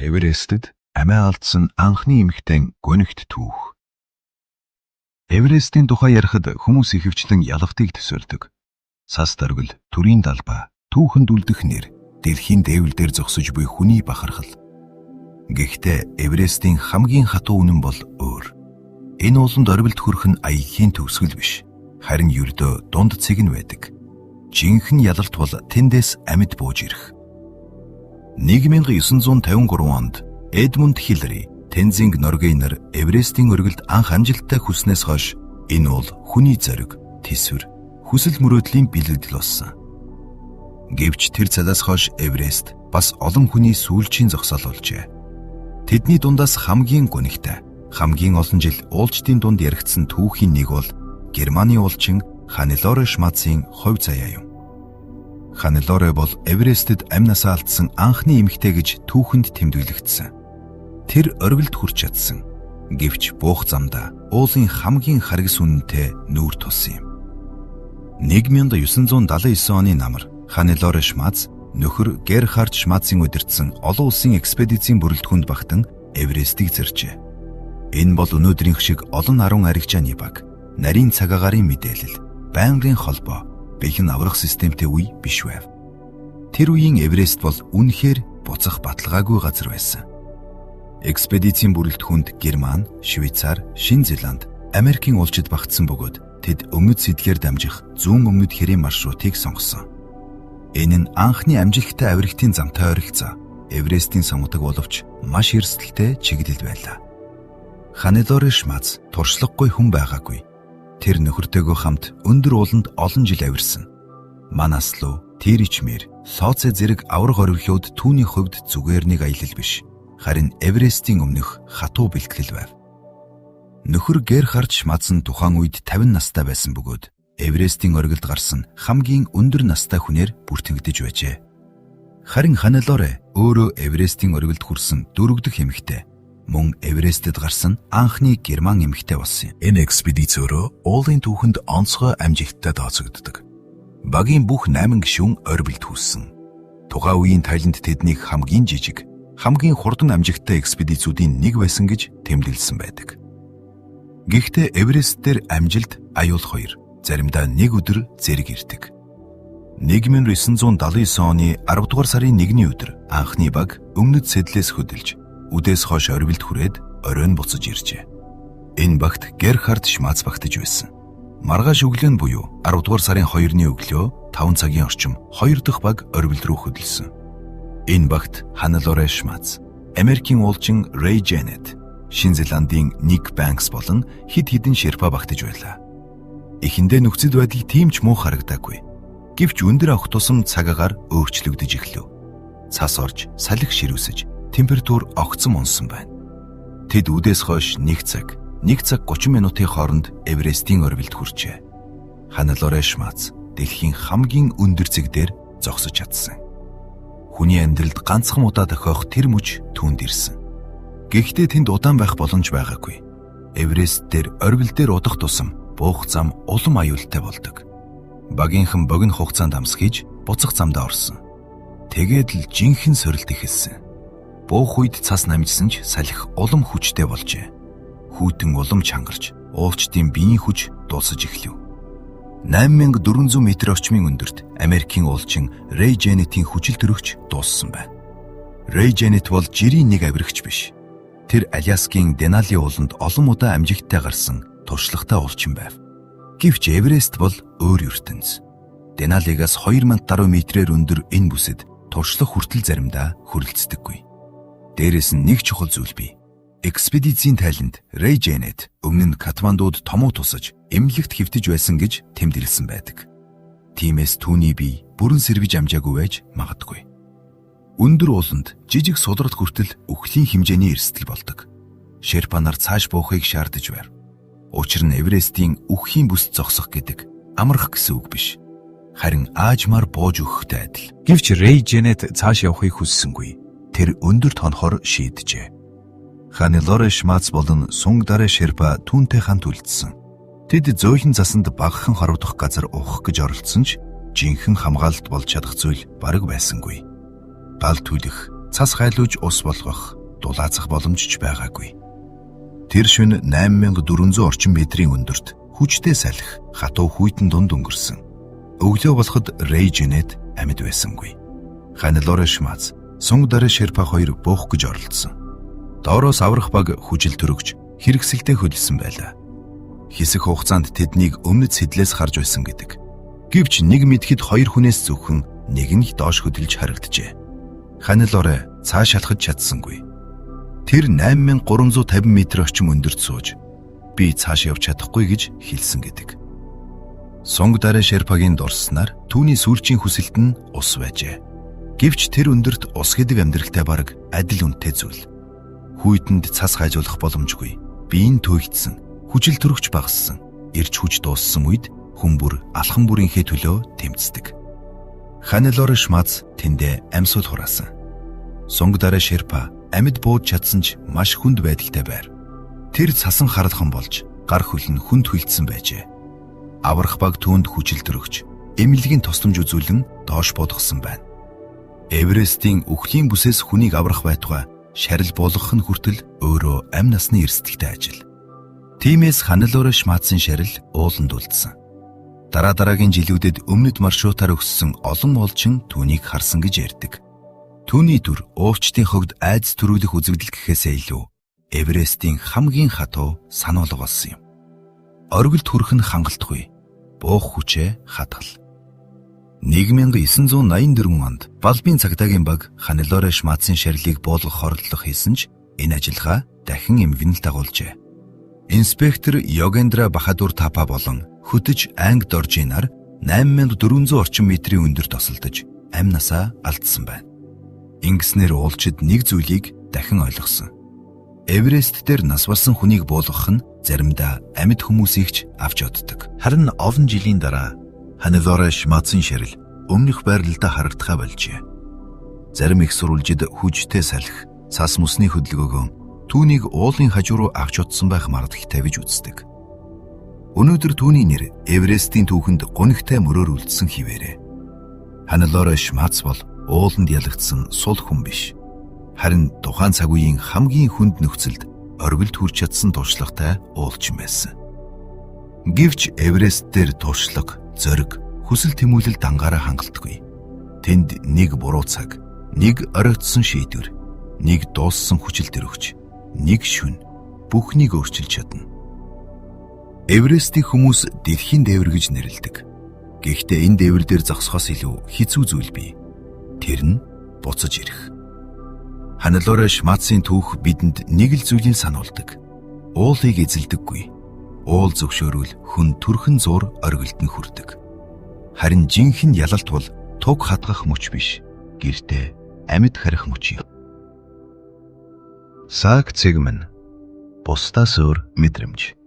Эверестэд амиа алдсан анхны эмэгтэй гонигт түүх. Эверестийн тухай ярихад хүмүүс ихэвчлэн ялавтыг төсөөлдөг. Цас дөргөл, төрийн далбаа, түүхэнд үлдэх нэр, дэлхийн дээвэл дээр зогсож буй хүний бахархал. Гэхдээ Эверестийн хамгийн хатуу үнэн бол өөр. Энэ ууланд орвилд хүрэх нь аягийн төгсгөл биш. Харин ердөө дунд цэг нь байдаг. Жинхэнэ ялалт бол тэндээс амьд бууж ирэх. 1953 онд Эдмунд Хиллари, Тензинг Норгейнер Эверестийн өргөлд анх амжилттай хүснээс хойш энэ бол хүний зориг, тэсвэр, хүсэл мөрөөдлийн бэлэгдэл болсон. Гэвч тэр цалаас хойш Эверест бас олон хүний сүүлчийн зогсоол болжээ. Тэдний дундаас хамгийн гонигтай, хамгийн олон жил уулчдын дунд яригдсан түүхийн нэг бол Германы уулчин Ханнелоре Шмадцын хувь заяа юм. Ханнелоре бол Эверестэд амнасаа алдсан анхны эмэгтэй гэж түүхэнд тэмдэглэгдсэн. Тэр оргилд хүрч чадсан. Гэвч буух замдаа уулын хамгийн харгас үнэнтэй нүүр тулсан юм. 1979 оны намар Ханнелоре Шмадц нөхөр Герхард Шмадцын удирдсан олон улсын экспедицийн бүрэлдэхүүнд багтан Эверестийг зэржээ. Энэ бол өнөөдрийнх шиг олон 10 аригжааны баг, нарийн цаг агаарын мэдээлэл, байнгын холбоо, бэхэн аврах системтэй үе биш байв. Тэр үеийн Эверест бол үнэхээр буцах баталгаагүй газар байсан. Экспедицийн бүрэлдэхүүнд Герман, Швейцар, Шинэ Зеланд, Америкийн уулчид багтсан бөгөөд тэд өмнөд сэдгээр дамжих зүүн өмнөд хэрийн маршрутыг сонгосон. Энэ нь анхны амжилттай авирагтын замтай ойролцоо Эверестийн самутаг боловч маш эрсдэлтэй чиглэл байлаа. Ханнелоре Шмадц туршлагагүй хүн байгаагүй. Тэр нөхөртэйгөө хамт өндөр ууланд олон жил авирсан. Манаслуу, Тэричмэр, Лхоцэ зэрэг авраг орвилууд түүний хувьд зүгээр нэг аялал биш. Харин Эверестийн өмнөх хатуу бэлтгэл байв. Нөхөр Герхард Шмадц нь тухайн үед 50 настай байсан бөгөөд Эверестийн оргилд гарсан хамгийн өндөр настай хүнээр бүртгэгдэж байжээ. Харин Ханнелоре өөрөө Эверестийн оргилд хүрсэн дөрөвдөх эмэгтэй. Мөн Эверестэд гарсан анхны герман эмэгтэй болсон юм. Энэ экспедиц өөрөө уулын түүхэнд онцгой амжилттай тооцогддог. Багийн бүх 8 гишүүн орбилд хүрсэн. Тухайн үеийн Тайланд тэднийг хамгийн жижиг, хамгийн хурдан амжилттай экспедицүүдийн нэг байсан гэж тэмдэглэсэн байдаг. Гэхдээ Эверест дээр амжилт аюул хоёр, заримдаа нэг өдөр зэрэг ирдэг. 1979 оны 10 дугаар сарын 1-ний өдөр анхны баг өмнөд сэдлээс хөдөлж үдээс хойш орвилд хүрээд оройн буцаж иржээ. Энэ багт Герхард Шмадц багтаж байсан. Маргааш өглөө буюу 10 дугаар сарын 2-ны өглөө 5 цагийн орчим 2 дахь баг орвилд руу хөдөлсөн. Энэ багт Ханнелоре Шмадц, Америкийн уулчин Рэй Женет, Шинэ Зеландын Ник Банкс болон хэд хэдэн шерпа багтаж байлаа. Эхэндээ нөхцөл байдал тийм ч муу харагдаагүй. Гэвч өндөр авах тусам цаг агаар өөрчлөгдөж эхлэв. Цас орж, салхи ширүүсэж, температур огцом унсан байна. Тэд үдээс хойш 1 цаг 30 минутын хооронд Эверестийн орвилд хүрчээ. Ханнелоре Шмадц дэлхийн хамгийн өндөр цэг дээр зогсож чадсан. Хүний амьдралд ганцхан удаа тохиох тэр мөч түүнд ирсэн. Гэхдээ тэнд удаан байх боломж байгаагүй. Эверест дээр орвил дээр удах тусам буух зам улам аюултай болдог. Багийнхан богино хугацаанд амсгийж буцах замдаа орсон. Тэгээд л жинхэнэ сорилт эхэлсэн. Буух үед цас намжсан ч салхи улам хүчтэй болжээ. Хүйтэн улам чангарч, уулчдын биеийн хүч дуусаж эхлэв. 8400 м орчмын өндөрт Америкийн уулчин Рэй Женетийн хүчил төрөгч дууссан байна. Рэй Женет бол жирийн нэг авирагч биш. Тэр Аляскийн Денали ууланд олон удаа амжилттай гарсан туршлагатай уулчин байв. Гэвч Эверест бол өөр ертөнц. Деналигаас 2070 м-ээр өндөр энэ бүсэд туршлага хүртэл заримдаа хүрэлцдэггүй. Дээрээс нь нэг чухал зүйл бий. Экспедицийн тайланд Рэй Женет өмнө нь Катмандуд томуу тусаж эмнэлэгт хэвтэж байсан гэж тэмдэглэсэн байдаг. Тиймээс түүний бие бүрэн сэрвэж амжаагүй байж магадгүй. Өндөр ууланд жижиг сулралт хүртэл үхлийн хэмжээний эрсдэл болдог. Шерпа нар цааш буухыг шаардаж байв. Учир нь Эверестийн үххийн бүст зогсох гэдэг амрах гэсэн үг биш. Харин аажмаар бууж өгөхтэй адил. Гэвч Рэй Женет цааш явахыг хүссэнгүй. Тэр өндөрт хонохоор шийджээ. Ханнелоре Шмадц болон Сунгадаре Шерпа түүнтэй хамт үлдсэн. Тэд зөөлөн засанд багахан хорвдох газар уух гэж оролцсон ч жинхэнэ хамгаалалт болж чадах зүйл бараг байсангүй. Гал түлэх, цас хайлууж ус болгох, дулаацах боломж ч байгаагүй. Тэр шөнө 8400 орчим метрийн өндөрт хүчтэй салхи хатуу хүйтэн дунд өнгөрсөн. Өглөө болоход Рейжинет амьд байсангүй. Ханилоорэ Шмац, Сунгадарэ Шерпа хоёр буух гэж оролдсон. Доороос аврах баг хүжил төрөгч хэрэгсэлтэй хөлсөн байлаа. Хэсэг хугацаанд тэднийг өмнөд сэдлээс харж байсан гэдэг. Гэвч нэг мэдхэд хоёр хүнээс зөвхөн нэг нь доош хөдөлж харагджээ. Ханилоорэ цааш шалхаж чадсангүй. Тэр 8350 м орчим өндөрт сууж би цааш явж чадахгүй гэж хэлсэн гэдэг. Сунгадарэ Шерпагийн дурсснаар түүний сүүлчийн хүсэлт нь ус байжээ. Гэвч тэр өндөрт ус гэдэг амьдралтай бараг адил үнэтэй зүйл. Хүйтэнд цас хайжуулах боломжгүй. Биеийн төөгдсөн, хүчил төрөгч багассан. Ирж хүч дууссан үед хүн бүр алхан бүрийнхээ төлөө тэмцдэг. Ханилоорэ Шмац тэндээ амьсгал хураасан. Сунгадарэ Шерпа амьд бууж чадсан ч маш хүнд байдалтай байр. Тэр цасан харалхан болж гар хөл нь хүнд хөлдсөн байжээ. Аврах баг түүнд хүчил төрөгч, эмнэлгийн тусламж үзүүлэн доош буудгасан байна. Эверестийн үхлийн бүсээс хүнийг аврах байтугай шарил болгох нь хүртэл өөрөө амь насны эрсдэлтэй ажил. Тиймээс Ханилоорэ Шмацын шарил ууланд үлдсэн. Дараагийн жилүүдэд өмнөд маршрутаар өгсөн олон олчин түүнийг харсан гэж ярьдаг. Түүний дүр уурчдын хогд айдас төрүүлэх үзэгдэл гэхээсээ илүү Эверестийн хамгийн хатуу сануулга болсон юм. Оргилд хүрэх нь хангалтгүй. Буух хүчээ хадгал. 1984 онд Балбын цагдаагийн баг Ханилоорэ Шмацын шарилыг буулгах хордлого хийсэн ч энэ ажиллагаа дахин эмгэнэл дагуулжээ. Инспектор Йогендра Бахадур Тапа болон хөтөж анги доржинаар 8400 орчим метрийн өндөрт тосолдож амь насаа алдсан байна. Ингэснээр уулчид нэг зүйлийг дахин ойлгосон. Эверест дээр нас барсан хүнийг буулгах нь заримдаа амьд хүмүүсийг ч авч оддог. Харин овон жилийн дараа Ханилоорэ Шмацын шарил өмнөх байрлалдаа харагдахаа болжээ. Зарим их сурвалжид хүчтэй салхи, цас мөсний хөдөлгөөгөө түүнийг уулын хажуу руу авч удсан байх магадлалтай гэж үздэг. Өнөөдөр түүний нэр Эверестийн түүхэнд гунигтай мөрөөр үлдсэн хിവэрэ. Ханилоорэ Шмац бол ууланд ялагдсан сул хүн биш. Харин тухайн цаг үеийн хамгийн хүнд нөхцөлд оргилд хүрч чадсан туршлагатай уулчин байсан. Гэвч Эверест дээр туршлага, зориг, хүсэл тэмүүлэл дангаараа хангалтгүй. Тэнд нэг буруу цаг, нэг оройтсон шийдвэр, нэг дууссан хүчил төрөгч, нэг шүн бүхнийг өөрчилж чадна. Эверестийн хүмүүс дэлхийн дээвэр гэж нэрлэдэг. Гэхдээ энэ дээвэр дээр зогсохоос илүү хэцүү зүйл бий. Тэр нь буцаж ирэх. Ханилоорэ Шмацын түүх бидэнд нэг л зүйлийг сануулдаг. Уулыг эзэлдэггүй. Уул зөвшөөрвөл хүн түрхэн зур оргилд нь хүрдэг. Харин жинхэнэ ялалт бол туг хадгах мөч биш. Гэртээ амьд харих мөч юм. Саг Цэгмэн. Бусдаас өөр мэдрэмж.